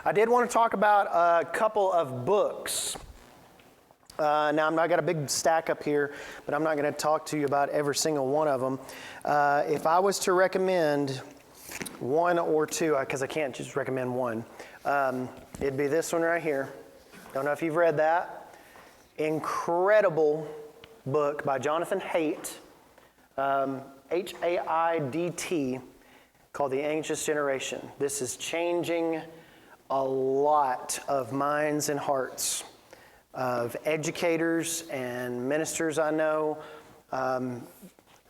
I did want to talk about a couple of books. Now, I got a big stack up here, but I'm not going to talk to you about every single one of them. If I was to recommend one or two, because I can't just recommend one, it'd be this one right here. Don't know if you've read that. Incredible book by Jonathan Haidt, H-A-I-D-T, called The Anxious Generation. This is changing a lot of minds and hearts of educators and ministers I know.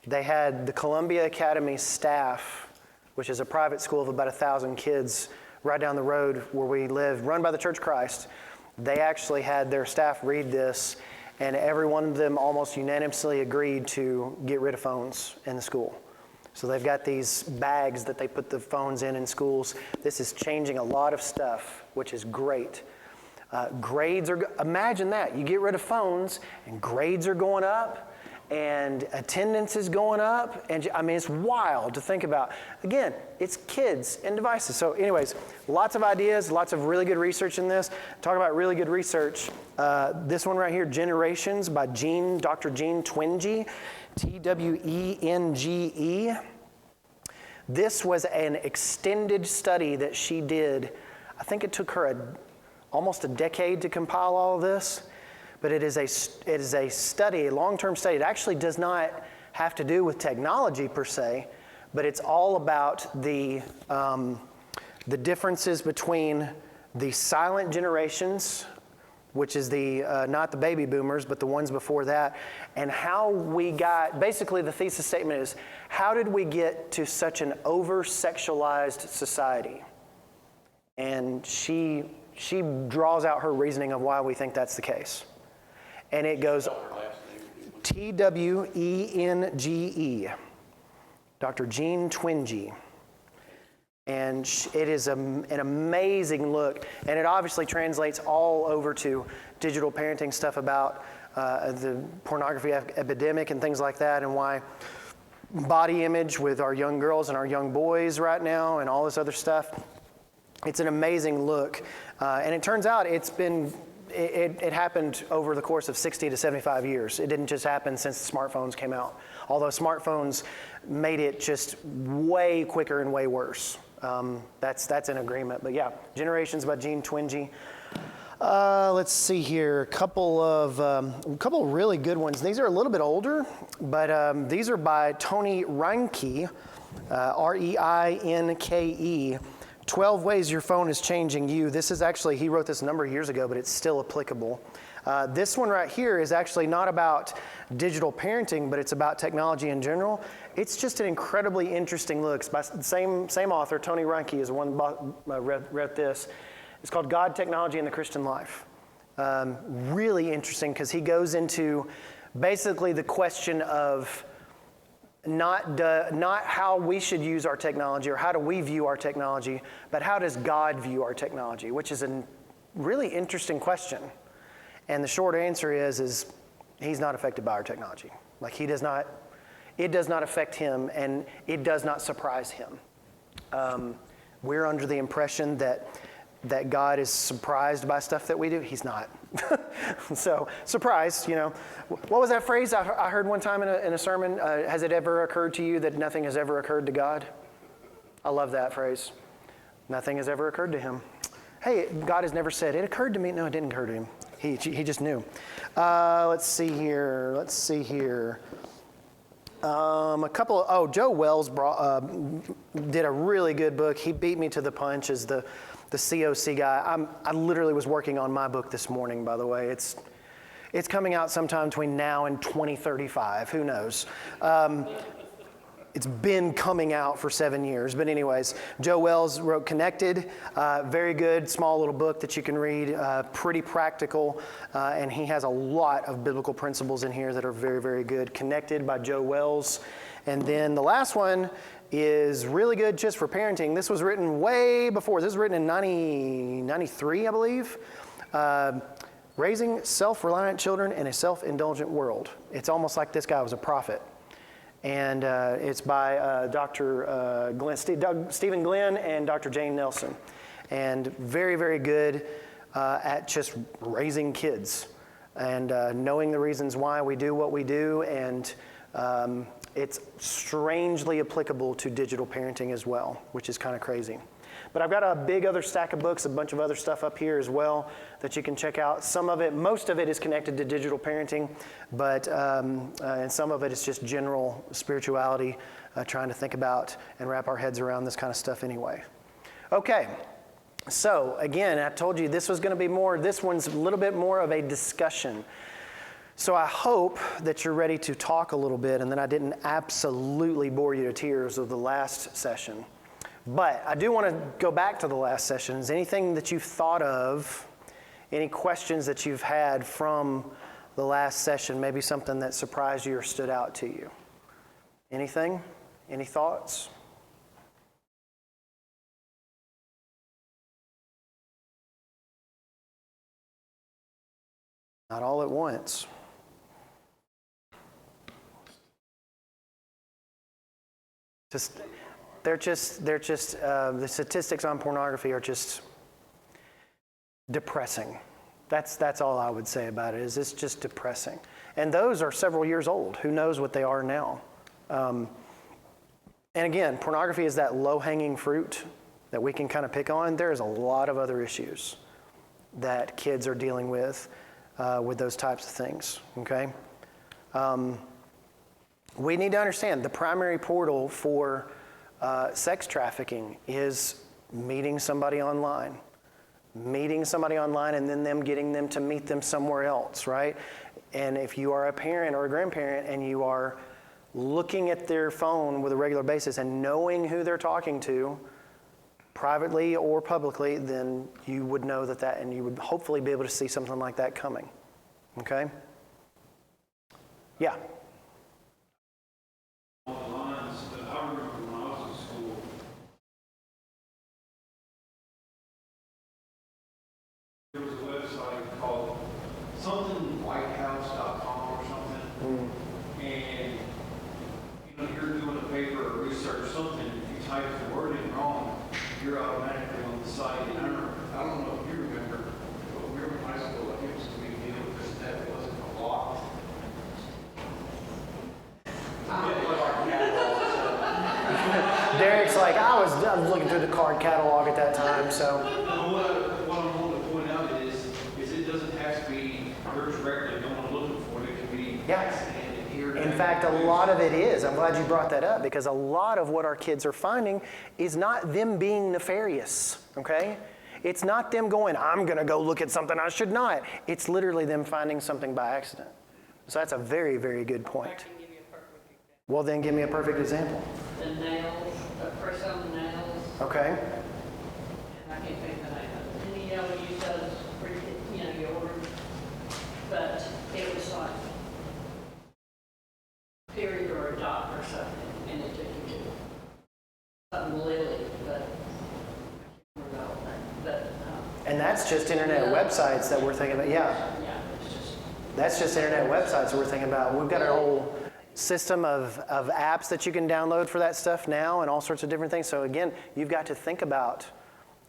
They had the Columbia Academy staff, which is a private school of about 1,000 kids right down the road where we live, run by the Church of Christ. They actually had their staff read this, and every one of them almost unanimously agreed to get rid of phones in the school. So they've got these bags that they put the phones in schools. This is changing a lot of stuff, which is great. Grades are, imagine that. You get rid of phones and grades are going up and attendance is going up. And I mean, it's wild to think about. Again, it's kids and devices. So anyways, lots of ideas, lots of really good research in this. Talk about really good research. This one right here, Generations by Dr. Jean Twenge, Twenge. This was an extended study that she did. I think it took her almost a decade to compile all of this, but it is a study, a long-term study. It actually does not have to do with technology per se, but it's all about the differences between the silent generations, which is not the baby boomers, but the ones before that, and how we got, basically the thesis statement is, how did we get to such an over-sexualized society? And she draws out her reasoning of why we think that's the case. And it goes, Twenge, Dr. Jean Twenge. And it is an amazing look. And it obviously translates all over to digital parenting stuff about the pornography epidemic and things like that, and why body image with our young girls and our young boys right now and all this other stuff. It's an amazing look. And it turns out it happened over the course of 60 to 75 years. It didn't just happen since the smartphones came out, although smartphones made it just way quicker and way worse. That's an agreement. But yeah, Generations by Jean Twenge. Let's see here, a couple of really good ones. These are a little bit older, but these are by Tony Reinke, Reinke. 12 Ways Your Phone is Changing You. This is actually, he wrote this a number of years ago, but it's still applicable. This one right here is actually not about digital parenting, but it's about technology in general. It's just an incredibly interesting look. It's by the same author, Tony Reinke is the one who wrote this. It's called God, Technology, and the Christian Life. Really interesting because he goes into basically the question of not how we should use our technology or how do we view our technology, but how does God view our technology, which is a really interesting question. And the short answer is he's not affected by our technology. Like it does not affect him, and it does not surprise him. We're under the impression that God is surprised by stuff that we do. He's not. So, surprised, What was that phrase I heard one time in a sermon? Has it ever occurred to you that nothing has ever occurred to God? I love that phrase. Nothing has ever occurred to him. Hey, God has never said, it occurred to me. No, it didn't occur to him. He just knew. Let's see here. Joe Wells did a really good book. He beat me to the punch as the COC guy. I literally was working on my book this morning, by the way. It's coming out sometime between now and 2035. Who knows? It's been coming out for 7 years. But anyways, Joe Wells wrote Connected. Very good, small little book that you can read. Pretty practical. And he has a lot of biblical principles in here that are very, very good. Connected by Joe Wells. And then the last one is really good just for parenting. This was written way before. This was written in 1993, I believe. Raising Self-Reliant Children in a Self-Indulgent World. It's almost like this guy was a prophet. And it's by Dr. Stephen Glenn and Dr. Jane Nelson. and very, very good at just raising kids and knowing the reasons why we do what we do, and it's strangely applicable to digital parenting as well, which is kind of crazy. But I've got a big other stack of books, a bunch of other stuff up here as well that you can check out. Some of it, most of it is connected to digital parenting, but and some of it is just general spirituality, trying to think about and wrap our heads around this kind of stuff anyway. Okay, so again, I told you this was going to be more, this one's a little bit more of a discussion. So I hope that you're ready to talk a little bit, and that I didn't absolutely bore you to tears of the last session. But I do want to go back to the last session. Is anything that you've thought of, any questions that you've had from the last session, maybe something that surprised you or stood out to you? Anything? Any thoughts? Not all at once. They're just the statistics on pornography are just depressing. That's all I would say about it, is it's just depressing. And those are several years old. Who knows what they are now? And again, pornography is that low-hanging fruit that we can kind of pick on. There's a lot of other issues that kids are dealing with those types of things, okay? We need to understand the primary portal for sex trafficking is meeting somebody online and then them getting them to meet them somewhere else, right? And if you are a parent or a grandparent and you are looking at their phone with a regular basis and knowing who they're talking to, privately or publicly, then you would know that and you would hopefully be able to see something like that coming, okay? Yeah. You're automatically on the site. And I don't know if you remember, but when we were in high school, it was a big deal because that wasn't a lot. Derek's like, I was looking through the card catalog at that time, so. What I want to point out is it doesn't have to be yours directly going looking for it. It can be here. In fact, a lot of it is. I'm glad you brought that up, because a lot of what our kids are finding is not them being nefarious, okay? It's not them going, I'm going to go look at something I should not. It's literally them finding something by accident. So that's a very, very good point. I can give you a perfect example. Well, then give me a perfect example. The nails, the press on the nails. Okay. And I can't think of the name of it. And you use those for, you order. But it was like period or a dot or something, and it took you to something Lily, but I can't remember the whole thing. But And that's just internet websites that we're thinking about. Yeah. Yeah, it's just. That's just internet websites that we're thinking about. We've got a whole system of apps that you can download for that stuff now, and all sorts of different things. So again, you've got to think about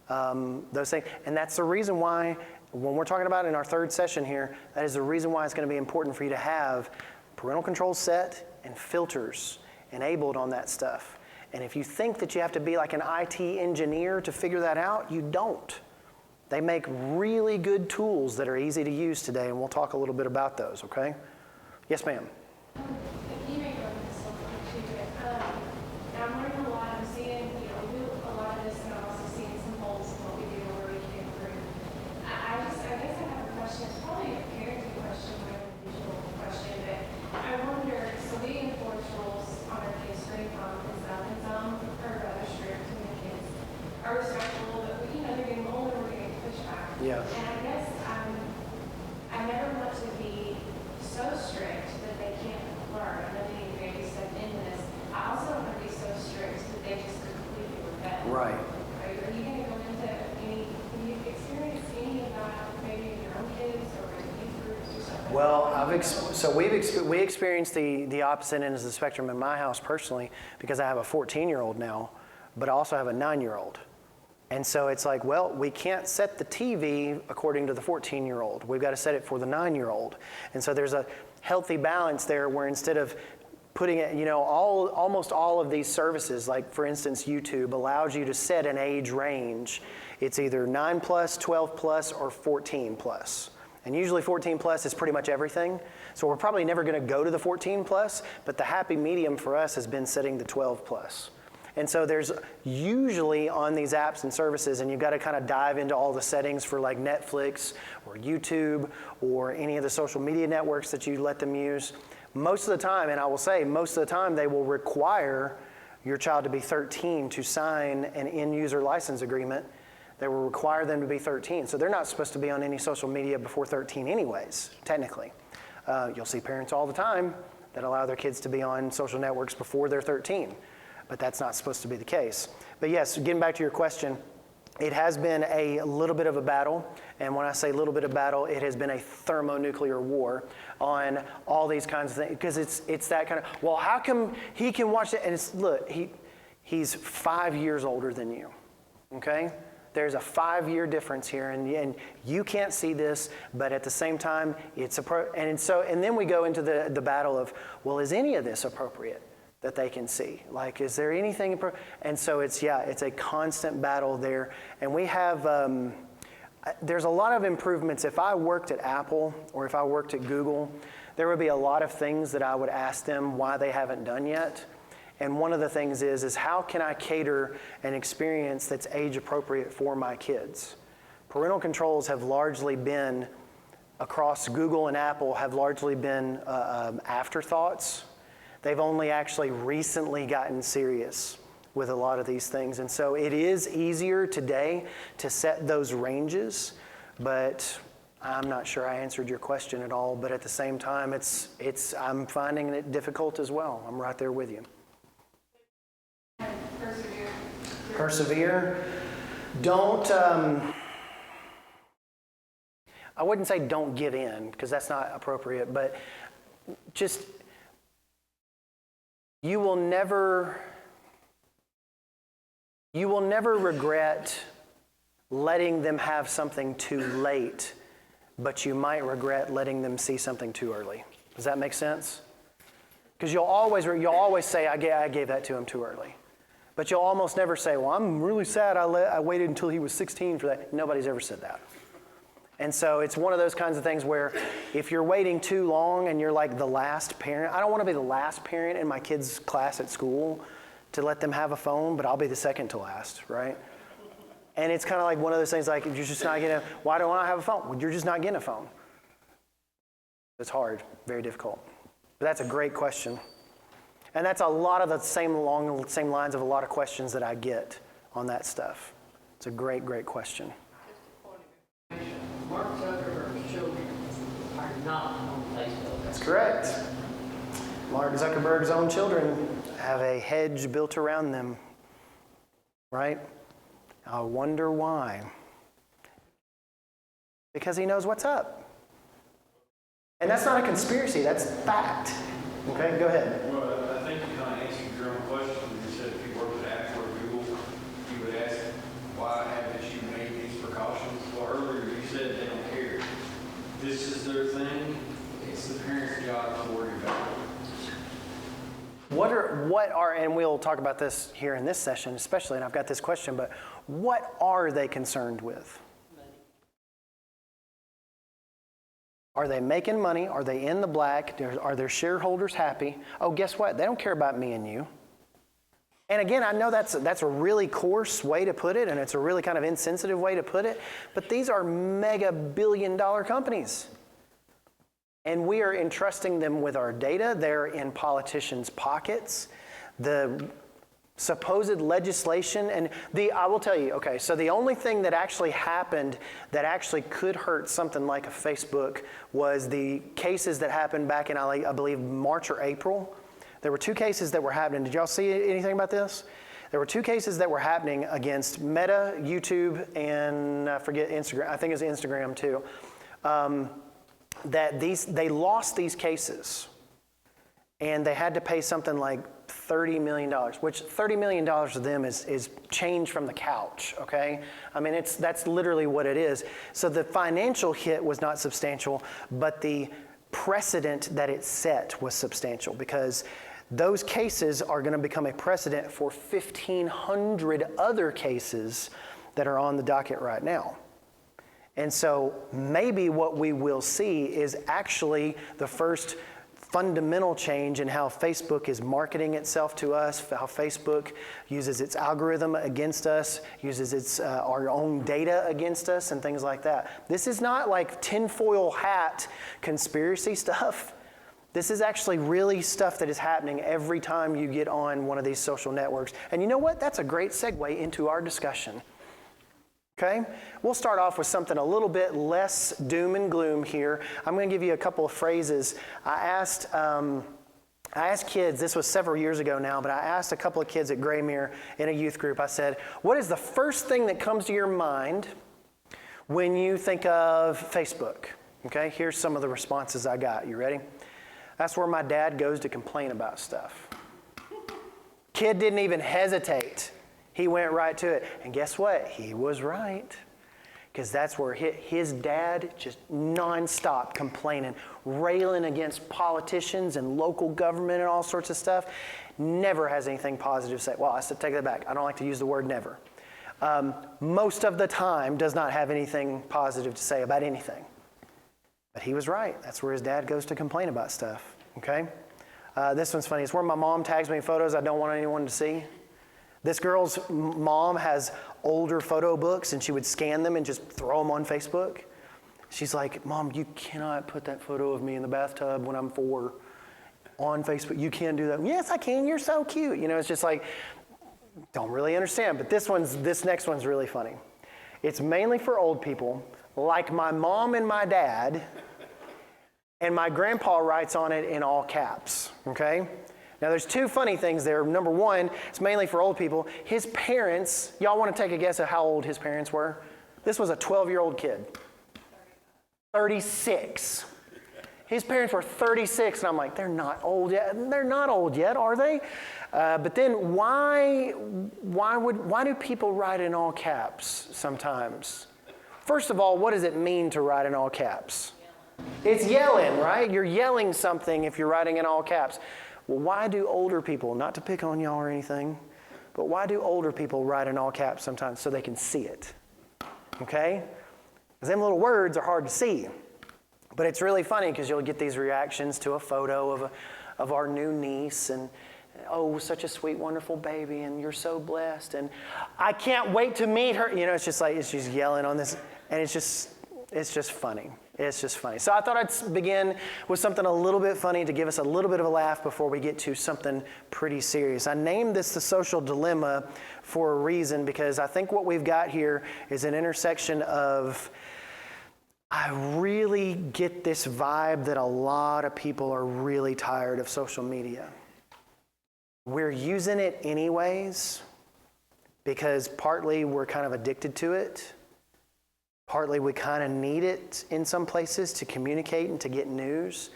those things. And that's the reason why, when we're talking about in our third session here, that is the reason why it's going to be important for you to have parental controls set and filters enabled on that stuff. And if you think that you have to be like an IT engineer to figure that out, you don't. They make really good tools that are easy to use today, and we'll talk a little bit about those, okay? Yes, ma'am. You may go into this a little bit too, but I'm learning a lot. I'm seeing, we do a lot of this, and I'm also seeing some holes in what we do where we can improve. I guess I have a question. It's probably a parenting question more than a digital question, but I wonder, so we enforce rules on our kids' screen time and stuff, and some are rather strict, and the kids are respectful, but they're getting older, we're getting pushback. Yeah. And I guess I never want to be so strict that they can't learn. I know they need baby step into this. I also don't want to be so strict that they just completely rebel. Right. Are you going to go into any, have you experienced any of that maybe in your own kids or in youth groups or something? Well, we experienced the opposite end of the spectrum in my house personally, because I have a 14-year-old now, but I also have a 9-year-old. And so it's like, well, we can't set the TV according to the 14-year-old. We've got to set it for the 9-year-old. And so there's a healthy balance there where instead of putting it, almost all of these services, like for instance, YouTube allows you to set an age range. It's either 9 plus, 12 plus, or 14 plus. And usually 14 plus is pretty much everything. So we're probably never going to go to the 14 plus, but the happy medium for us has been setting the 12 plus. And so there's usually on these apps and services, and you've got to kind of dive into all the settings for like Netflix or YouTube or any of the social media networks that you let them use. Most of the time, and I will say most of the time, they will require your child to be 13 to sign an end-user license agreement. They will require them to be 13. So they're not supposed to be on any social media before 13 anyways, technically. You'll see parents all the time that allow their kids to be on social networks before they're 13. But that's not supposed to be the case. But yes, getting back to your question, it has been a little bit of a battle. And when I say little bit of battle, it has been a thermonuclear war on all these kinds of things. Because it's that kind of, well, how come he can watch it? And it's, look, he's 5 years older than you, okay? There's a 5-year difference here, and you can't see this, but at the same time, it's and then we go into the battle of, well, is any of this appropriate that they can see? Like, is there anything? And so it's a constant battle there. And we have, there's a lot of improvements. If I worked at Apple or if I worked at Google, there would be a lot of things that I would ask them why they haven't done yet. And one of the things is how can I cater an experience that's age appropriate for my kids? Parental controls have largely been, across Google and Apple, have largely been afterthoughts. They've only actually recently gotten serious with a lot of these things. And so it is easier today to set those ranges, but I'm not sure I answered your question at all. But at the same time, I'm finding it difficult as well. I'm right there with you. Persevere. Don't, I wouldn't say don't give in, because that's not appropriate, but just, you will never regret letting them have something too late, but you might regret letting them see something too early. Does that make sense? Because you'll always say, I gave that to him too early. But you'll almost never say, well, I'm really sad I waited until he was 16 for that. Nobody's ever said that. And so it's one of those kinds of things where if you're waiting too long and you're like the last parent, I don't want to be the last parent in my kid's class at school to let them have a phone, but I'll be the second to last, right? And it's kind of like one of those things like, you're just not getting why don't I have a phone? Well, you're just not getting a phone. It's hard, very difficult. But that's a great question. And that's a lot of the same lines of a lot of questions that I get on that stuff. It's a great, great question. Mark Zuckerberg's children are not on Facebook. That's correct. Mark Zuckerberg's own children have a hedge built around them, right? I wonder why. Because he knows what's up. And that's not a conspiracy, that's fact. Okay, go ahead. Well, I think you kind of answered your own question. You said if you worked at Apple or Google, you would ask, why haven't you made these precautions? Well, earlier you said they don't care. This is their thing. It's the parent's job to worry about it. What are, and we'll talk about this here in this session especially, and I've got this question, but what are they concerned with? Are they making money? Are they in the black? Are their shareholders happy? Oh, guess what? They don't care about me and you. And again, I know that's a really coarse way to put it, and it's a really kind of insensitive way to put it, but these are mega billion-dollar companies. And we are entrusting them with our data. They're in politicians' pockets. The supposed legislation, and I will tell you, okay, so the only thing that actually happened that actually could hurt something like a Facebook was the cases that happened back in, I believe, March or April. There were 2 cases that were happening. Did y'all see anything about this? There were 2 cases that were happening against Meta, YouTube, and I forget Instagram. I think it's Instagram too. They lost these cases. and they had to pay something like $30 million, which $30 million to them is change from the couch, okay? I mean, that's literally what it is. So the financial hit was not substantial, but the precedent that it set was substantial, because those cases are going to become a precedent for 1,500 other cases that are on the docket right now. And so maybe what we will see is actually the first fundamental change in how Facebook is marketing itself to us, how Facebook uses its algorithm against us, uses its our own data against us, and things like that. This is not like tinfoil hat conspiracy stuff. This is actually really stuff that is happening every time you get on one of these social networks. And you know what? That's a great segue into our discussion. Okay? We'll start off with something a little bit less doom and gloom here. I'm going to give you a couple of phrases. I asked kids, this was several years ago now, but I asked a couple of kids at Graymere in a youth group, I said, what is the first thing that comes to your mind when you think of Facebook? Okay, here's some of the responses I got. You ready? That's where my dad goes to complain about stuff. Kid didn't even hesitate. He went right to it. And guess what? He was right. Because that's where his dad just nonstop complaining, railing against politicians and local government and all sorts of stuff. Never has anything positive to say. Well, I said, take that back. I don't like to use the word never. Most of the time does not have anything positive to say about anything. But he was right. That's where his dad goes to complain about stuff. Okay? This one's funny. It's where my mom tags me in photos I don't want anyone to see. This girl's mom has older photo books, and she would scan them and just throw them on Facebook. She's like, Mom, you cannot put that photo of me in the bathtub when I'm 4 on Facebook. You can't do that. Yes, I can. You're so cute. You know, it's just like, don't really understand. But this next one's really funny. It's mainly for old people, like my mom and my dad, and my grandpa writes on it in all caps, okay? Now, there's two funny things there. Number one, it's mainly for old people. His parents, y'all want to take a guess at how old his parents were? This was a 12-year-old kid. 36. His parents were 36, and I'm like, they're not old yet. They're not old yet, are they? But then why do people write in all caps sometimes? First of all, what does it mean to write in all caps? It's yelling, right? You're yelling something if you're writing in all caps. Well, why do older people, not to pick on y'all or anything, but why do older people write in all caps sometimes? So they can see it, okay? Because them little words are hard to see. But it's really funny because you'll get these reactions to a photo of our new niece, and oh, such a sweet, wonderful baby, and you're so blessed, and I can't wait to meet her. You know, it's just like, she's yelling on this, and it's just funny. It's just funny. So I thought I'd begin with something a little bit funny to give us a little bit of a laugh before we get to something pretty serious. I named this the social dilemma for a reason, because I think what we've got here is an intersection of, I really get this vibe that a lot of people are really tired of social media. We're using it anyways because partly we're kind of addicted to it. Partly we kind of need it in some places to communicate and to get news.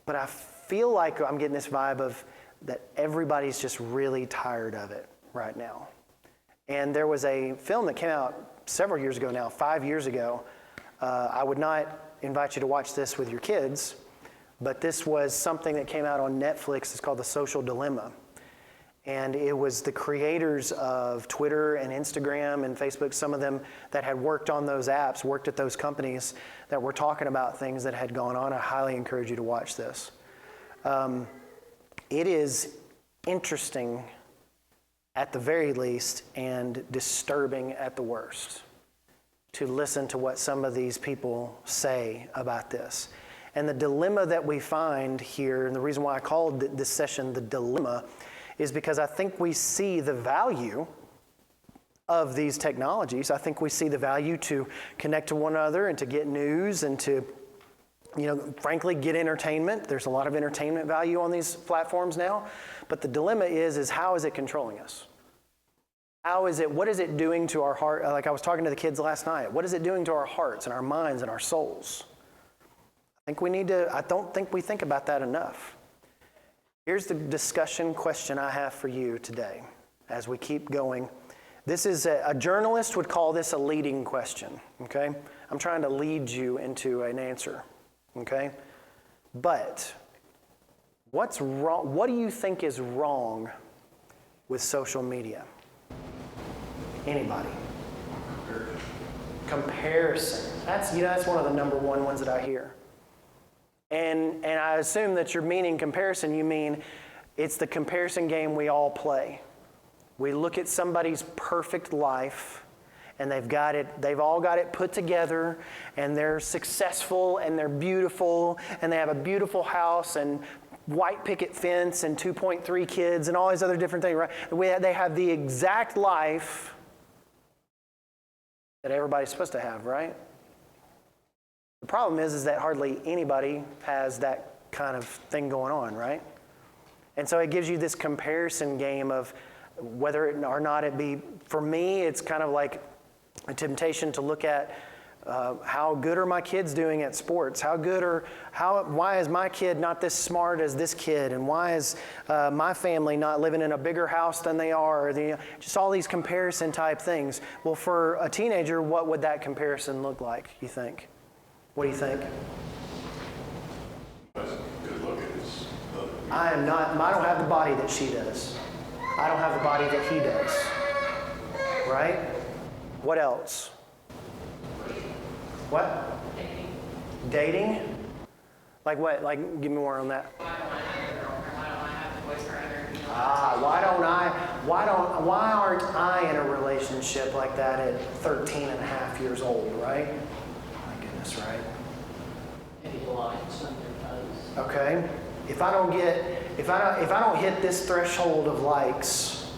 But I feel like I'm getting this vibe of that everybody's just really tired of it right now. And there was a film that came out several years ago now, 5 years ago. I would not invite you to watch this with your kids, but this was something that came out on Netflix. It's called The Social Dilemma. And it was the creators of Twitter and Instagram and Facebook, some of them that had worked on those apps, worked at those companies, that were talking about things that had gone on. I highly encourage you to watch this. It is interesting at the very least and disturbing at the worst to listen to what some of these people say about this. And the dilemma that we find here, and the reason why I called this session The Dilemma, is because I think we see the value of these technologies. I think we see the value to connect to one another and to get news and to, frankly, get entertainment. There's a lot of entertainment value on these platforms now. But the dilemma is how is it controlling us? What is it doing to our heart? Like I was talking to the kids last night. What is it doing to our hearts and our minds and our souls? I don't think we think about that enough. Here's the discussion question I have for you today as we keep going. This is a journalist would call this a leading question, okay? I'm trying to lead you into an answer, okay? But what's wrong? What do you think is wrong with social media? Anybody? Comparison. That's one of the number one ones that I hear. And I assume that you're meaning comparison, you mean it's the comparison game we all play. We look at somebody's perfect life and they've all got it put together and they're successful and they're beautiful and they have a beautiful house and white picket fence and 2.3 kids and all these other different things, right? They have the exact life that everybody's supposed to have, right? The problem is that hardly anybody has that kind of thing going on, right? And so it gives you this comparison game of whether it or not it be, for me, it's kind of like a temptation to look at how good are my kids doing at sports? Why is my kid not this smart as this kid? And why is my family not living in a bigger house than they are? Just all these comparison type things. Well, for a teenager, what would that comparison look like, you think? What do you think? That's good looking. I don't have the body that she does. I don't have the body that he does. Right? What else? What? Dating. Dating? Like what? Like, give me more on that. Why don't I have a girlfriend? Why don't I have a boyfriend? Why aren't I in a relationship like that at 13 and a half years old, right? My goodness, right? Maybe likes on their posts. Okay. If I don't hit this threshold of likes,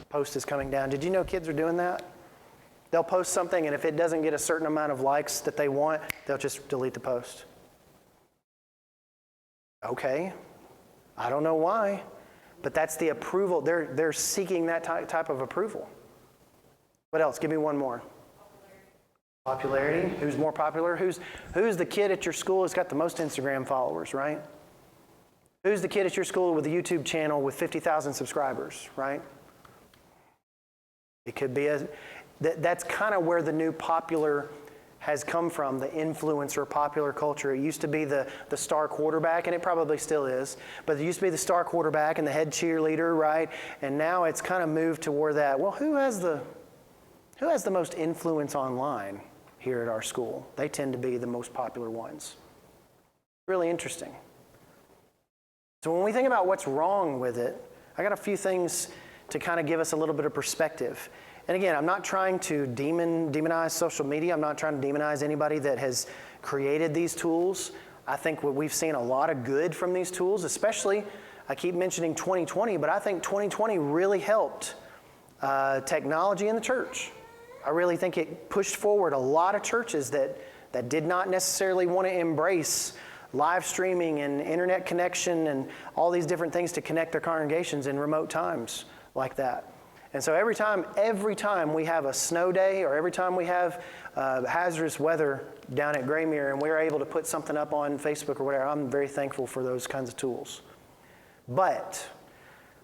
post is coming down. Did you know kids are doing that? They'll post something, and if it doesn't get a certain amount of likes that they want, they'll just delete the post. Okay. I don't know why, but that's the approval. They're seeking that type of approval. What else? Give me one more. Popularity. Who's more popular? Who's the kid at your school who's got the most Instagram followers, right? Who's the kid at your school with a YouTube channel with 50,000 subscribers, right? It could be that's kind of where the new popular has come from, the influencer popular culture. It used to be the star quarterback, and it probably still is, but it used to be the star quarterback and the head cheerleader, right? And now it's kind of moved toward that. Well, who has the most influence online here at our school? They tend to be the most popular ones. Really interesting. So when we think about what's wrong with it, I got a few things to kind of give us a little bit of perspective. And again, I'm not trying to demonize social media. I'm not trying to demonize anybody that has created these tools. I think we've seen a lot of good from these tools, especially, I keep mentioning 2020, but I think 2020 really helped technology in the church. I really think it pushed forward a lot of churches that did not necessarily want to embrace live streaming and internet connection and all these different things to connect their congregations in remote times like that. And so every time we have a snow day or every time we have hazardous weather down at Graymere and we're able to put something up on Facebook or whatever, I'm very thankful for those kinds of tools. But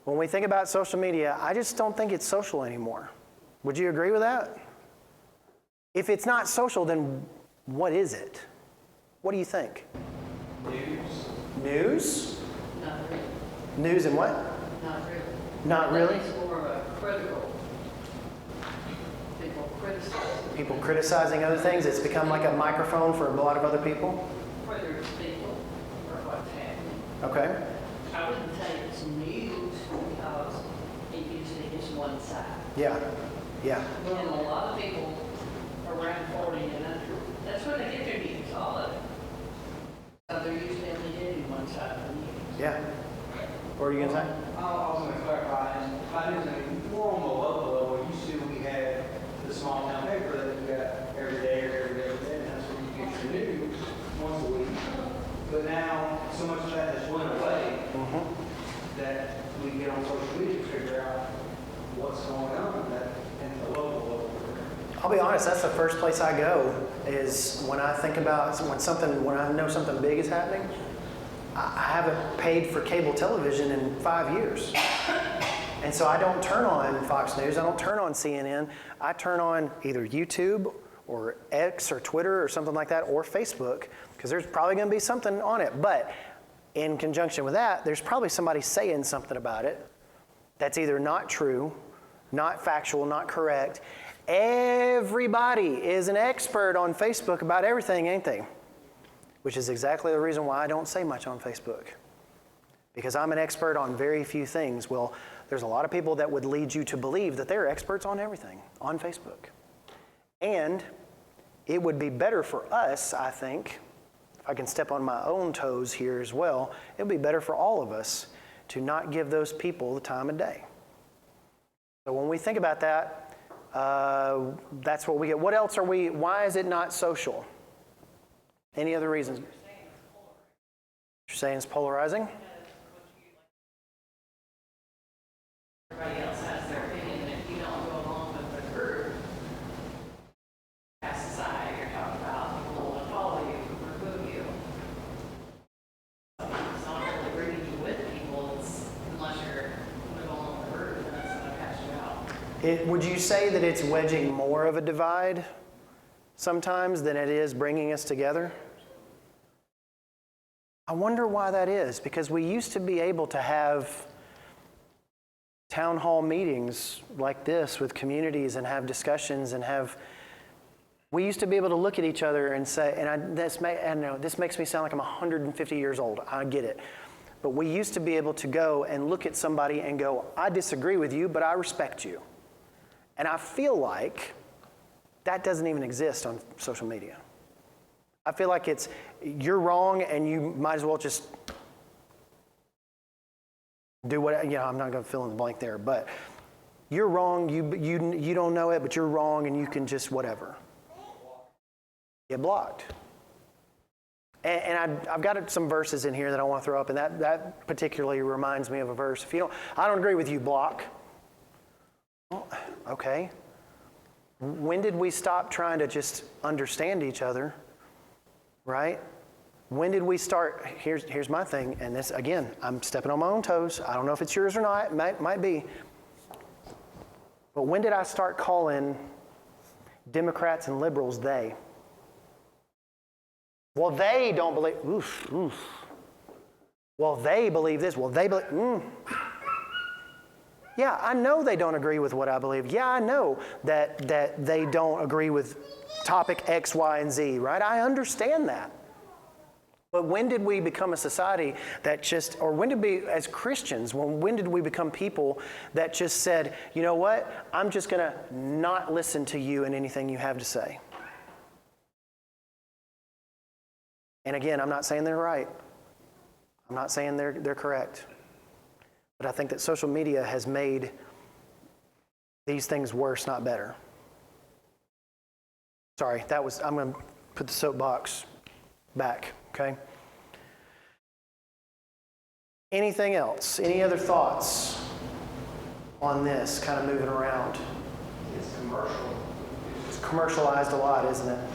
when we think about social media, I just don't think it's social anymore. Would you agree with that? If it's not social, then what is it? What do you think? News. News? Not really. News and what? Not really. Not really? It's more of a critical. People criticizing. People criticizing other things. It's become like a microphone for a lot of other people. Whether it's people or what's happening. Okay. I wouldn't say it's news because it usually is one side. Yeah. Yeah. And a lot of people around 40 and under, that's where they get their news, all of it. So they're usually only getting one side of the news. Yeah. What are you going to say? I was going to clarify, and I didn't know, more on the local level, used to we had the small town paper that we got every day, and that's where you get your news once a week. But now, so much of that has went away that we get on social media to figure out what's going on in the local level. I'll be honest, that's the first place I go is when I think about when I know something big is happening. I haven't paid for cable television in 5 years. And so I don't turn on Fox News, I don't turn on CNN, I turn on either YouTube or X or Twitter or something like that, or Facebook, because there's probably going to be something on it. But in conjunction with that, there's probably somebody saying something about it that's either not true, not factual, not correct. Everybody is an expert on Facebook about everything, ain't they? Which is exactly the reason why I don't say much on Facebook. Because I'm an expert on very few things. Well, there's a lot of people that would lead you to believe that they're experts on everything on Facebook. And it would be better for us, I think, if I can step on my own toes here as well, it would be better for all of us to not give those people the time of day. So when we think about that, that's what we get. What else are we, why is it not social? Any other reasons? You're saying it's polarizing? Everybody else has their opinion, and if you don't go along with the group, as society, you're talking about people will follow you, remove you. So it's not really bringing you with people, it's unless you're going along with the group, and that's going to catch you out. Would you say that it's wedging more of a divide sometimes than it is bringing us together? I wonder why that is, because we used to be able to have town hall meetings like this with communities and have discussions and we used to be able to look at each other and say, I know this makes me sound like I'm 150 years old, I get it. But we used to be able to go and look at somebody and go, I disagree with you, but I respect you. And I feel like that doesn't even exist on social media. I feel like it's, you're wrong and you might as well just do what, I'm not going to fill in the blank there, but you're wrong, you don't know it, but you're wrong and you can just whatever. Get blocked. And I've got some verses in here that I want to throw up, and that particularly reminds me of a verse. I don't agree with you, block. Well, okay. When did we stop trying to just understand each other? Right? When did we start? Here's my thing, and this, again, I'm stepping on my own toes. I don't know if it's yours or not. It might be. But when did I start calling Democrats and liberals they? Well, they don't believe, oof. Well, they believe this. Well, they believe, Yeah, I know they don't agree with what I believe. Yeah, I know that they don't agree with topic X, Y, and Z, right? I understand that. But when did we become a society that just, or when did we, as Christians, when did we become people that just said, you know what, I'm just going to not listen to you and anything you have to say? And again, I'm not saying they're right. I'm not saying they're correct. But I think that social media has made these things worse, not better. Sorry, I'm going to put the soapbox back, okay? Anything else? Any other thoughts on this, kind of moving around? It's commercial. It's commercialized a lot, isn't it?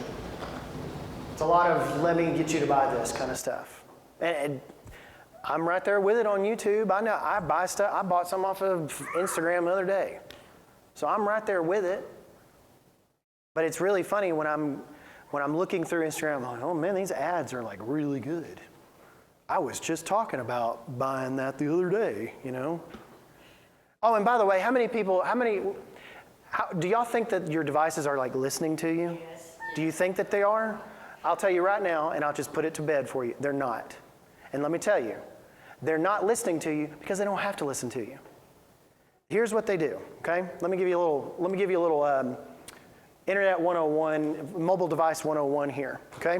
It's a lot of let me get you to buy this kind of stuff. And I'm right there with it on YouTube. I know I buy stuff. I bought some off of Instagram the other day. So I'm right there with it. But it's really funny when I'm looking through Instagram, I'm like, oh man, these ads are like really good. I was just talking about buying that the other day, Oh, and by the way, do y'all think that your devices are like listening to you? Yes. Do you think that they are? I'll tell you right now, and I'll just put it to bed for you. They're not. And let me tell you, they're not listening to you because they don't have to listen to you. Here's what they do, okay? Let me give you a little Internet 101, mobile device 101 here, okay?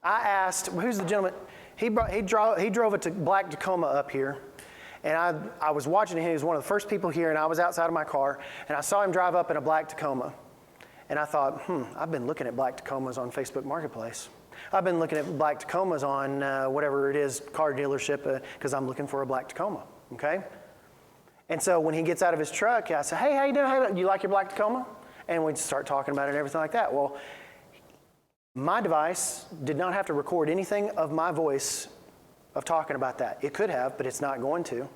I asked, who's the gentleman? He drove a black Tacoma up here, and I was watching him. He was one of the first people here, and I was outside of my car, and I saw him drive up in a black Tacoma. And I thought, I've been looking at black Tacomas on Facebook Marketplace. I've been looking at black Tacomas on whatever it is, car dealership, because I'm looking for a black Tacoma, okay? And so when he gets out of his truck, I say, hey, how you doing? Hey, you like your black Tacoma? And we'd start talking about it and everything like that. Well, my device did not have to record anything of my voice of talking about that. It could have, but it's not going to.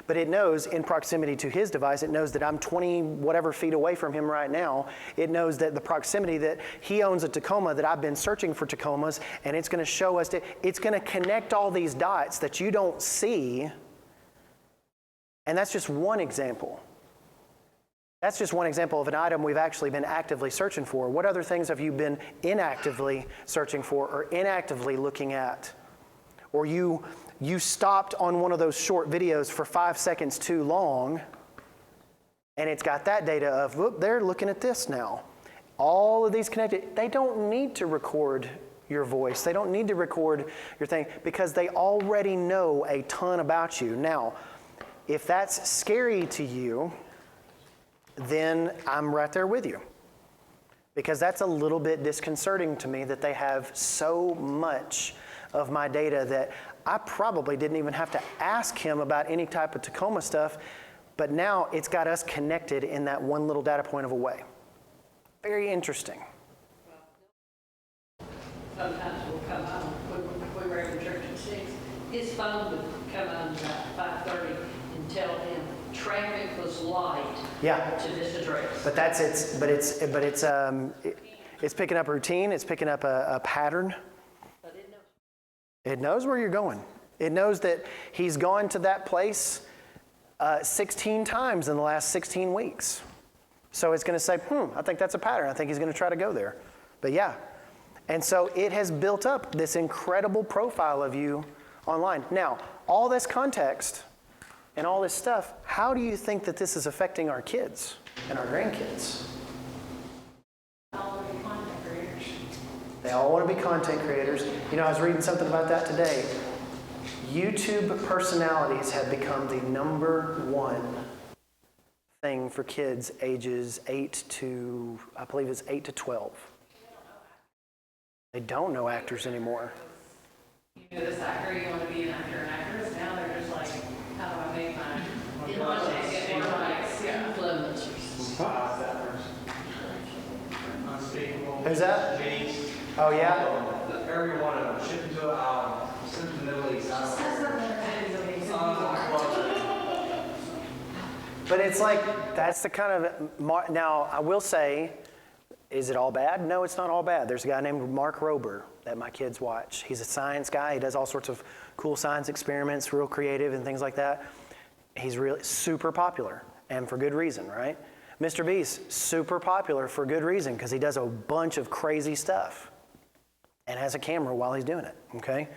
But it knows in proximity to his device, it knows that I'm 20 whatever feet away from him right now. It knows that the proximity that he owns a Tacoma, that I've been searching for Tacomas, and it's going to show us, it's going to connect all these dots that you don't see. And that's just one example. That's just one example of an item we've actually been actively searching for. What other things have you been inactively searching for or inactively looking at? Or you stopped on one of those short videos for 5 seconds too long, and it's got that data of, whoop, they're looking at this now. All of these connected, they don't need to record your voice. They don't need to record your thing because they already know a ton about you. Now, if that's scary to you, then I'm right there with you. Because that's a little bit disconcerting to me that they have so much of my data that I probably didn't even have to ask him about any type of Tacoma stuff, but now it's got us connected in that one little data point of a way. Very interesting. Sometimes we'll come home, when we were in church at 6, his phone would come on about 5:30 and tell him traffic was light to this address. But it's picking up routine, it's picking up a pattern. But it knows. It knows where you're going. It knows that he's gone to that place 16 times in the last 16 weeks. So it's going to say, I think that's a pattern. I think he's going to try to go there. But yeah. And so it has built up this incredible profile of you online. Now, all this context and all this stuff, how do you think that this is affecting our kids and our grandkids? All of the content creators. They all want to be content creators. You know, I was reading something about that today. YouTube personalities have become the number one thing for kids ages 8 to 12. They don't know actors anymore. You know this actor, you want to be an actor and actress. Now they're just like, how do I make my content get more likes? Yeah. Influencers. Unspeakable. Who's that? James. Oh, yeah? Every one of them shipped to sent to the Middle East. But it's like, that's the kind of, now I will say, is it all bad? No, it's not all bad. There's a guy named Mark Rober that my kids watch. He's a science guy. He does all sorts of cool science experiments, real creative and things like that. He's really super popular, and for good reason, right? Mr. Beast, super popular for good reason, because he does a bunch of crazy stuff and has a camera while he's doing it, okay?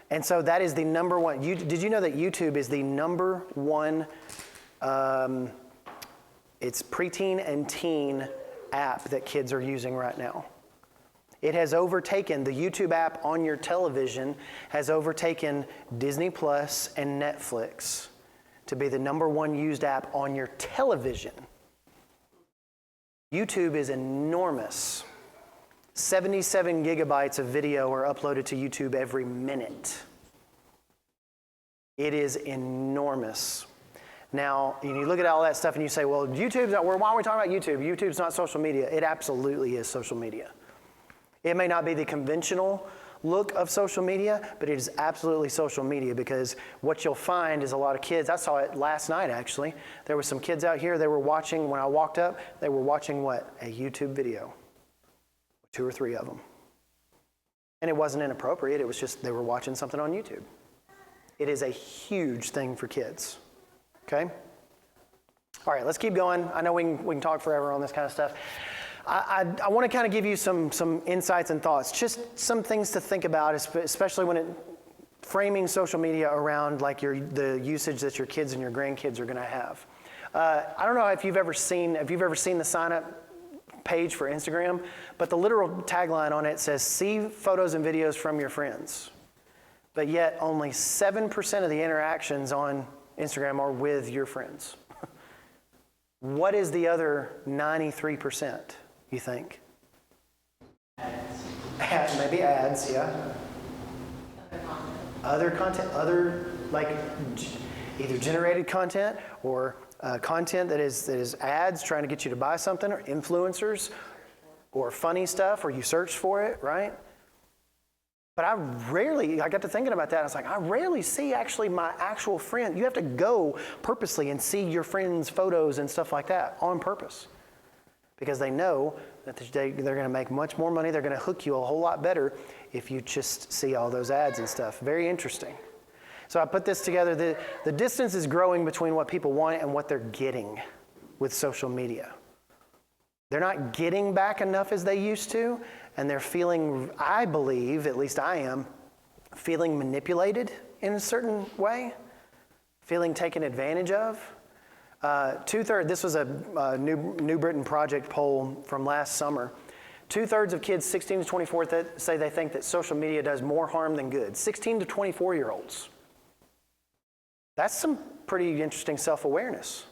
And so that is the number one. Did you know that YouTube is the number one, it's preteen and teen app that kids are using right now? It has overtaken, the YouTube app on your television has overtaken Disney Plus and Netflix to be the number one used app on your television. YouTube is enormous. 77 gigabytes of video are uploaded to YouTube every minute. It is enormous. Now, you look at all that stuff and you say, well, YouTube's not, why are we talking about YouTube? YouTube's not social media. It absolutely is social media. It may not be the conventional look of social media, but it is absolutely social media, because what you'll find is a lot of kids, I saw it last night actually, there were some kids out here, they were watching, when I walked up, they were watching what? A YouTube video. 2 or 3 of them. And it wasn't inappropriate, it was just they were watching something on YouTube. It is a huge thing for kids. Okay? All right, let's keep going. I know we can talk forever on this kind of stuff. I want to kind of give you some insights and thoughts, just some things to think about, especially when framing social media around like the usage that your kids and your grandkids are going to have. I don't know if you've ever seen the sign-up page for Instagram, but the literal tagline on it says, "See photos and videos from your friends." But yet only 7% of the interactions on Instagram are with your friends. What is the other 93%, you think? Maybe ads, yeah. Other content, like either generated content or content that is ads trying to get you to buy something, or influencers, or funny stuff, or you search for it, right? But I got to thinking about that. I was like, I rarely see actually my actual friend. You have to go purposely and see your friends' photos and stuff like that on purpose. Because they know that they're going to make much more money. They're going to hook you a whole lot better if you just see all those ads and stuff. Very interesting. So I put this together. The distance is growing between what people want and what they're getting with social media. They're not getting back enough as they used to, and they're feeling, I believe, at least I am, feeling manipulated in a certain way, feeling taken advantage of. This was a New Britain Project poll from last summer. 2/3 of kids 16 to 24 that say they think that social media does more harm than good. 16 to 24-year-olds. That's some pretty interesting self-awareness.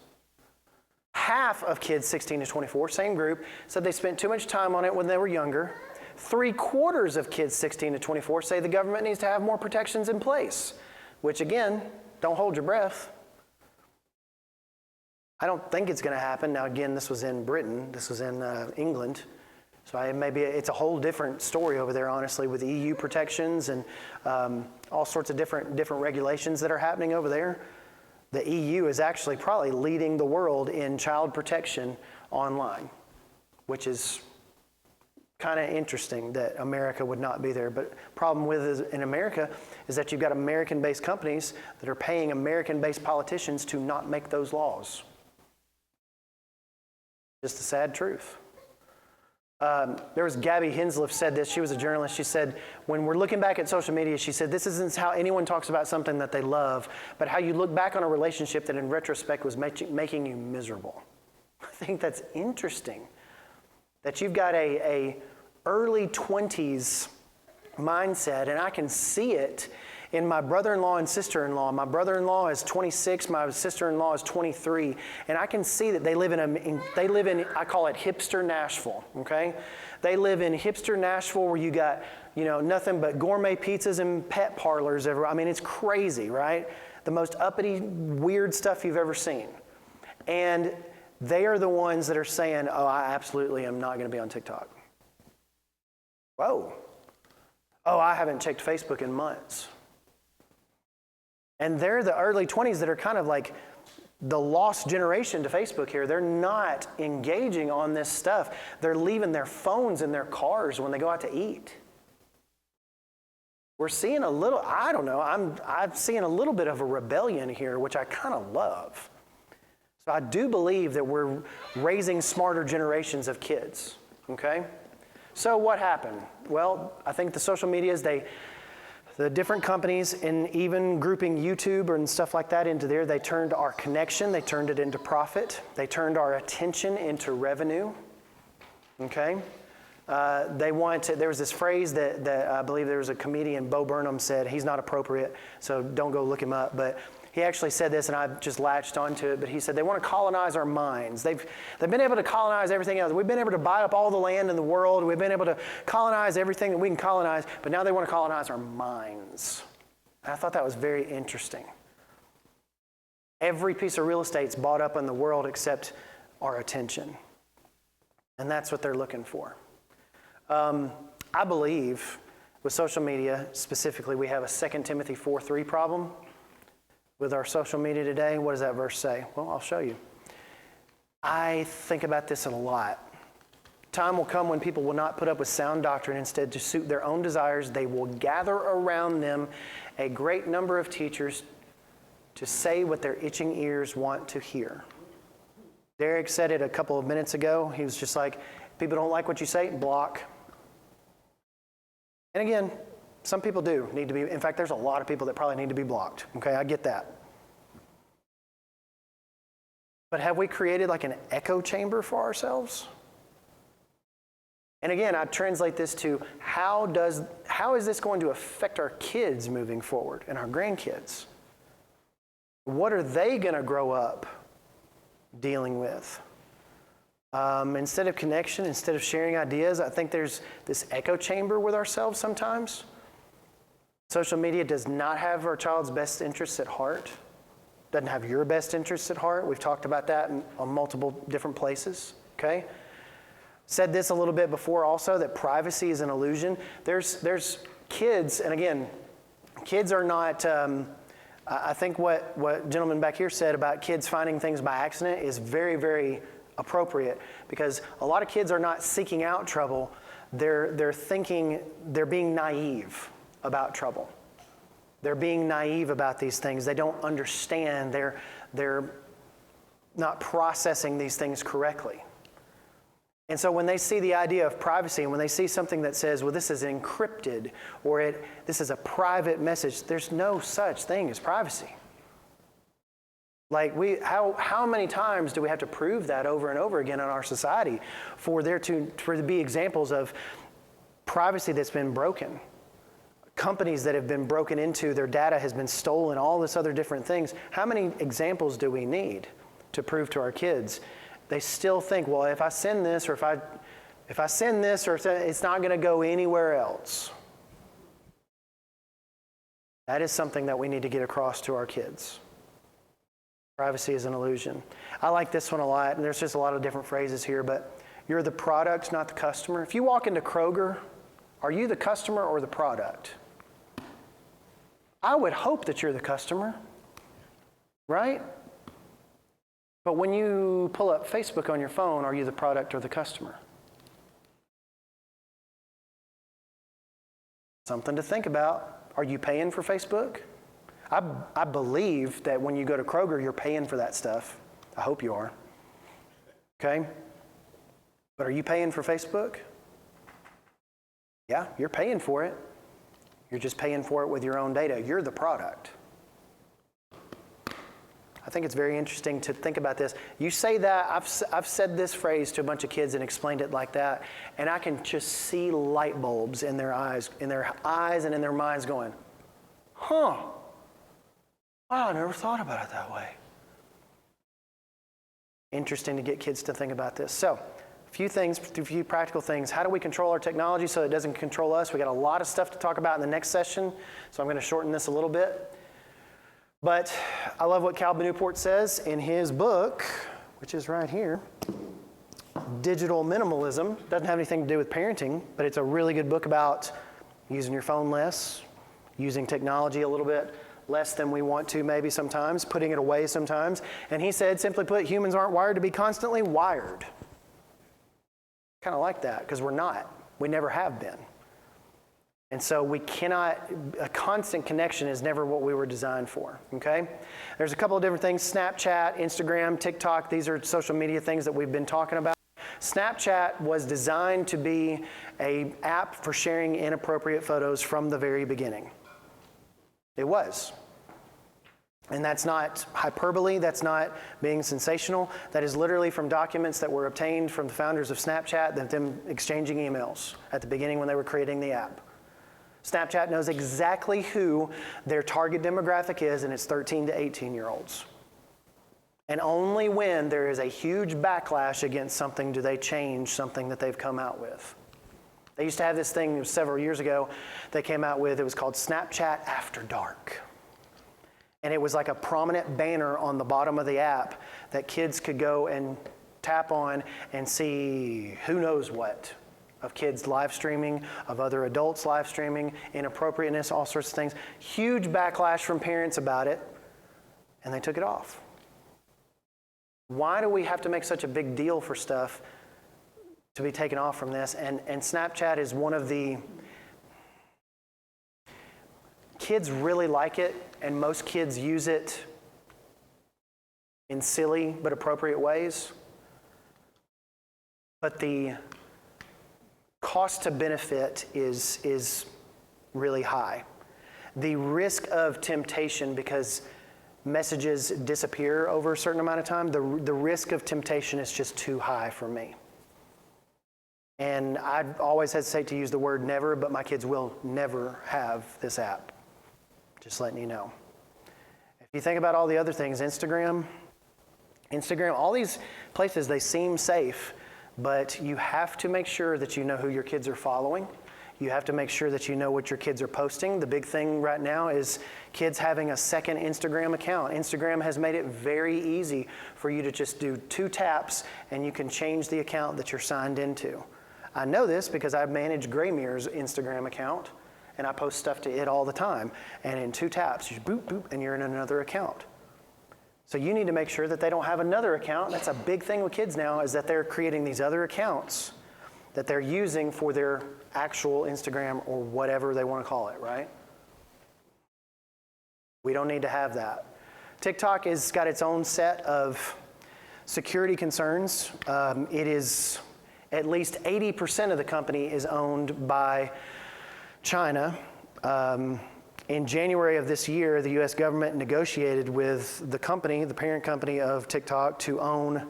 Half of kids 16 to 24, same group, said they spent too much time on it when they were younger. 3/4 of kids 16 to 24 say the government needs to have more protections in place, which again, don't hold your breath. I don't think it's going to happen. Now again, this was in Britain, this was in England, so maybe it's a whole different story over there, honestly, with EU protections and all sorts of different regulations that are happening over there. The EU is actually probably leading the world in child protection online, which is kind of interesting that America would not be there. But problem with in America is that you've got American-based companies that are paying American-based politicians to not make those laws. Just the sad truth. There was Gabby Hinsliff said this. She was a journalist. She said, when we're looking back at social media, she said, this isn't how anyone talks about something that they love, but how you look back on a relationship that in retrospect was making you miserable. I think that's interesting. That you've got a early 20s mindset, and I can see it in my brother-in-law and sister-in-law. My brother-in-law is 26, my sister-in-law is 23, and I can see that they live in I call it hipster Nashville, okay? They live in hipster Nashville where you got, nothing but gourmet pizzas and pet parlors everywhere. I mean, it's crazy, right? The most uppity, weird stuff you've ever seen. And they are the ones that are saying, oh, I absolutely am not going to be on TikTok. Whoa. Oh, I haven't checked Facebook in months. And they're the early 20s that are kind of like the lost generation to Facebook here. They're not engaging on this stuff. They're leaving their phones in their cars when they go out to eat. We're seeing a little, I don't know, I'm seeing a little bit of a rebellion here, which I kind of love. So I do believe that we're raising smarter generations of kids, okay? So what happened? Well, I think the social medias, the different companies, and even grouping YouTube and stuff like that into there, they turned our connection, they turned it into profit, they turned our attention into revenue, okay? There was this phrase that I believe there was a comedian, Bo Burnham, said, he's not appropriate, so don't go look him up, but he actually said this, and I just latched onto it, but he said they want to colonize our minds. They've been able to colonize everything else. We've been able to buy up all the land in the world. We've been able to colonize everything that we can colonize, but now they want to colonize our minds. And I thought that was very interesting. Every piece of real estate's bought up in the world except our attention. And that's what they're looking for. I believe with social media specifically, we have a 2 Timothy 4:3 problem. With our social media today, what does that verse say? Well, I'll show you. I think about this a lot. Time will come when people will not put up with sound doctrine. Instead, to suit their own desires, they will gather around them a great number of teachers to say what their itching ears want to hear. Derek said it a couple of minutes ago. He was just like, people don't like what you say, block. And again, some people do need to be, in fact, there's a lot of people that probably need to be blocked. Okay, I get that. But have we created like an echo chamber for ourselves? And again, I translate this to how is this going to affect our kids moving forward and our grandkids? What are they going to grow up dealing with? Instead of connection, instead of sharing ideas, I think there's this echo chamber with ourselves sometimes. Social media does not have our child's best interests at heart. Doesn't have your best interests at heart. We've talked about that on multiple different places, okay? Said this a little bit before also, that privacy is an illusion. There's kids, and again, kids are not, I think what gentleman back here said about kids finding things by accident is very, very appropriate, because a lot of kids are not seeking out trouble. They're thinking, they're being naive about trouble. They're being naive about these things. They don't understand. They're not processing these things correctly. And so when they see the idea of privacy, and when they see something that says, well, this is encrypted, or this is a private message, there's no such thing as privacy. Like how many times do we have to prove that over and over again in our society for there to be examples of privacy that's been broken? Companies that have been broken into, their data has been stolen, all this other different things. How many examples do we need to prove to our kids? They still think, well, if I send this, or if I send this, or it's not going to go anywhere else. That is something that we need to get across to our kids. Privacy is an illusion. I like this one a lot, and there's just a lot of different phrases here, but you're the product, not the customer. If you walk into Kroger, are you the customer or the product? I would hope that you're the customer, right? But when you pull up Facebook on your phone, are you the product or the customer? Something to think about. Are you paying for Facebook? I believe that when you go to Kroger, you're paying for that stuff. I hope you are. Okay? But are you paying for Facebook? Yeah, you're paying for it. You're just paying for it with your own data. You're the product. I think it's very interesting to think about this. You say that, I've said this phrase to a bunch of kids and explained it like that, and I can just see light bulbs in their eyes and in their minds going, huh, wow, I never thought about it that way. Interesting to get kids to think about this. So, a few practical things. How do we control our technology so it doesn't control us? We got a lot of stuff to talk about in the next session, so I'm going to shorten this a little bit. But I love what Cal Newport says in his book, which is right here, Digital Minimalism. Doesn't have anything to do with parenting, but it's a really good book about using your phone less, using technology a little bit less than we want to maybe sometimes, putting it away sometimes. And he said, simply put, humans aren't wired to be constantly wired. Kind of like that, because we're not. We never have been. And so we cannot, a constant connection is never what we were designed for, okay? There's a couple of different things, Snapchat, Instagram, TikTok, these are social media things that we've been talking about. Snapchat was designed to be an app for sharing inappropriate photos from the very beginning. It was. And that's not hyperbole, that's not being sensational. That is literally from documents that were obtained from the founders of Snapchat, them exchanging emails at the beginning when they were creating the app. Snapchat knows exactly who their target demographic is, and it's 13 to 18-year-olds. And only when there is a huge backlash against something do they change something that they've come out with. They used to have this thing several years ago they came out with. It was called Snapchat After Dark. And it was like a prominent banner on the bottom of the app that kids could go and tap on and see who knows what of kids live streaming, of other adults live streaming, inappropriateness, all sorts of things. Huge backlash from parents about it, and they took it off. Why do we have to make such a big deal for stuff to be taken off from this? And Snapchat is one of the... Kids really like it, and most kids use it in silly but appropriate ways. But the cost to benefit is really high. The risk of temptation, because messages disappear over a certain amount of time, the risk of temptation is just too high for me. And I always hesitate to use the word never, but my kids will never have this app. Just letting you know. If you think about all the other things, Instagram, all these places, they seem safe, but you have to make sure that you know who your kids are following. You have to make sure that you know what your kids are posting. The big thing right now is kids having a second Instagram account. Instagram has made it very easy for you to just do 2 taps and you can change the account that you're signed into. I know this because I manage Graymere's Instagram account, and I post stuff to it all the time. And in 2 taps, you boop, boop, and you're in another account. So you need to make sure that they don't have another account. That's a big thing with kids now, is that they're creating these other accounts that they're using for their actual Instagram or whatever they want to call it, right? We don't need to have that. TikTok has got its own set of security concerns. It is at least 80% of the company is owned by China. In January of this year, the US government negotiated with the company, the parent company of TikTok, to own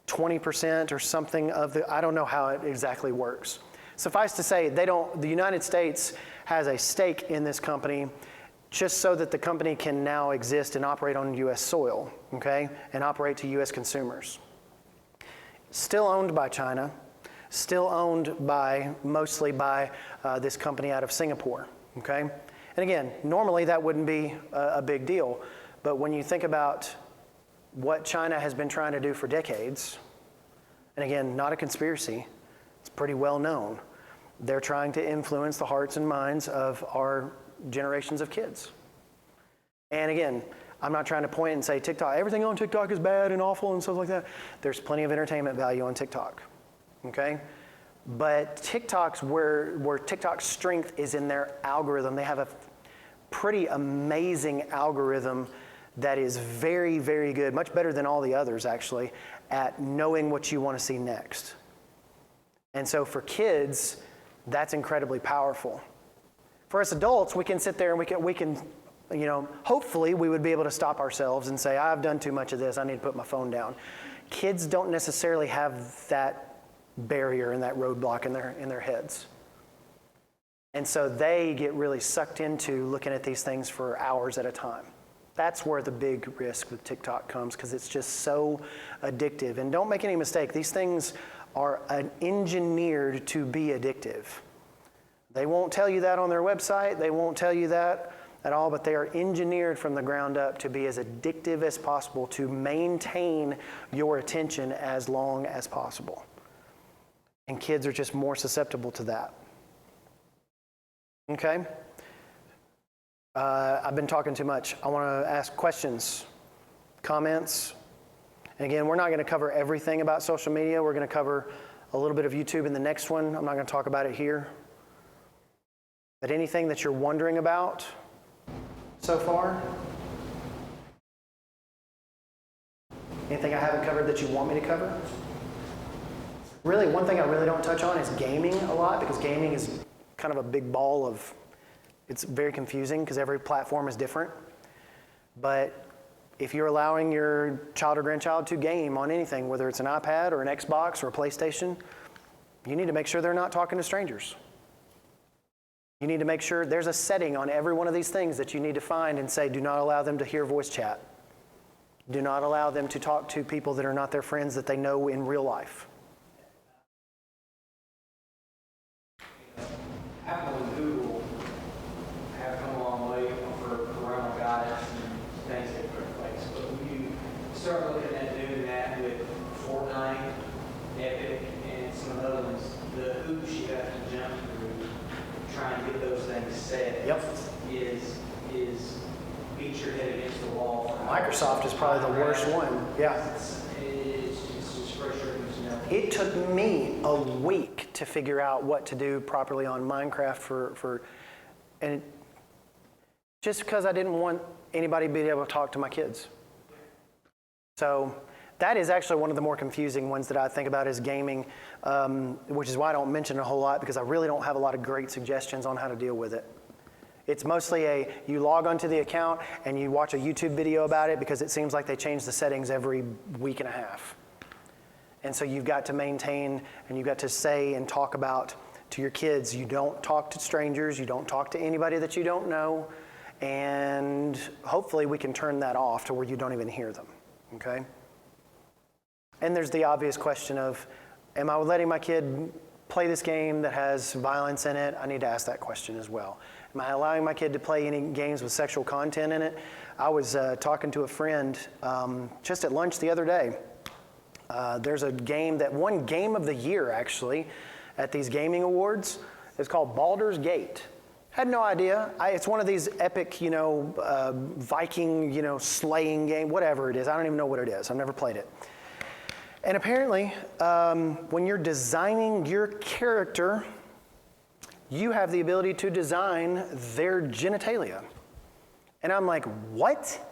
20% or something of the, I don't know how it exactly works. Suffice to say, the United States has a stake in this company just so that the company can now exist and operate on US soil, okay, and operate to US consumers. Still owned by China, still owned mostly by this company out of Singapore, okay? And again, normally that wouldn't be a big deal, but when you think about what China has been trying to do for decades, and again, not a conspiracy, it's pretty well known, they're trying to influence the hearts and minds of our generations of kids. And again, I'm not trying to point and say TikTok, everything on TikTok is bad and awful and stuff like that. There's plenty of entertainment value on TikTok, okay? But TikTok's where TikTok's strength is in their algorithm. They have a pretty amazing algorithm that is very, very good, much better than all the others actually, at knowing what you want to see next. And so for kids, that's incredibly powerful. For us adults, we can sit there and we can, you know, hopefully we would be able to stop ourselves and say, I've done too much of this, I need to put my phone down. Kids don't necessarily have that barrier and that roadblock in their heads. And so they get really sucked into looking at these things for hours at a time. That's where the big risk with TikTok comes, because it's just so addictive. And don't make any mistake, these things are engineered to be addictive. They won't tell you that on their website, they won't tell you that at all, but they are engineered from the ground up to be as addictive as possible, to maintain your attention as long as possible. And kids are just more susceptible to that. Okay? I've been talking too much. I want to ask questions, comments. And again, we're not going to cover everything about social media. We're going to cover a little bit of YouTube in the next one. I'm not going to talk about it here. But anything that you're wondering about so far? Anything I haven't covered that you want me to cover? Really, one thing I really don't touch on is gaming a lot, because gaming is kind of a big ball of, it's very confusing because every platform is different. But if you're allowing your child or grandchild to game on anything, whether it's an iPad or an Xbox or a PlayStation, you need to make sure they're not talking to strangers. You need to make sure there's a setting on every one of these things that you need to find and say, do not allow them to hear voice chat. Do not allow them to talk to people that are not their friends that they know in real life. Apple and Google have come a long way for parental guidance and things that put in place. But when you start looking at doing that with Fortnite, Epic, and some of the other ones, the hoops you have to jump through trying to get those things set is beat your head against the wall. Microsoft is probably the worst one. Yeah. It's just frustrating to know. It took me a week to figure out what to do properly on Minecraft and just because I didn't want anybody to be able to talk to my kids. So that is actually one of the more confusing ones that I think about is gaming, which is why I don't mention it a whole lot, because I really don't have a lot of great suggestions on how to deal with it. It's mostly you log onto the account and you watch a YouTube video about it, because it seems like they change the settings every week and a half. And so you've got to maintain and you've got to say and talk about to your kids, you don't talk to strangers, you don't talk to anybody that you don't know, and hopefully we can turn that off to where you don't even hear them, okay? And there's the obvious question of, am I letting my kid play this game that has violence in it? I need to ask that question as well. Am I allowing my kid to play any games with sexual content in it? I was talking to a friend just at lunch the other day. There's a game that won Game of the Year, actually, at these gaming awards. It's called Baldur's Gate. Had no idea. It's one of these epic, Viking, slaying game, whatever it is. I don't even know what it is. I've never played it. And apparently, when you're designing your character, you have the ability to design their genitalia. And I'm like, what?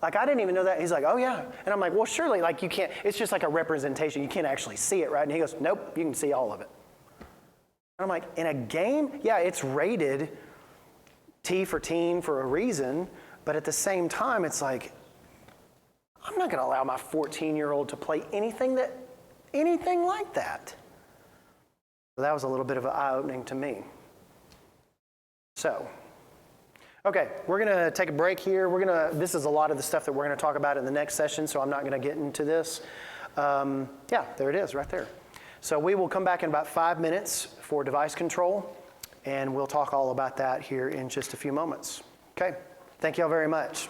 Like, I didn't even know that. He's like, oh, yeah. And I'm like, well, surely, like, you can't, it's just like a representation. You can't actually see it, right? And he goes, nope, you can see all of it. And I'm like, in a game? Yeah, it's rated T for teen for a reason, but at the same time, it's like, I'm not going to allow my 14-year-old to play anything like that. So that was a little bit of an eye-opening to me. So, okay, we're going to take a break here. This is a lot of the stuff that we're going to talk about in the next session, so I'm not going to get into this. Yeah, there it is, right there. So we will come back in about 5 minutes for device control, and we'll talk all about that here in just a few moments. Okay, thank you all very much.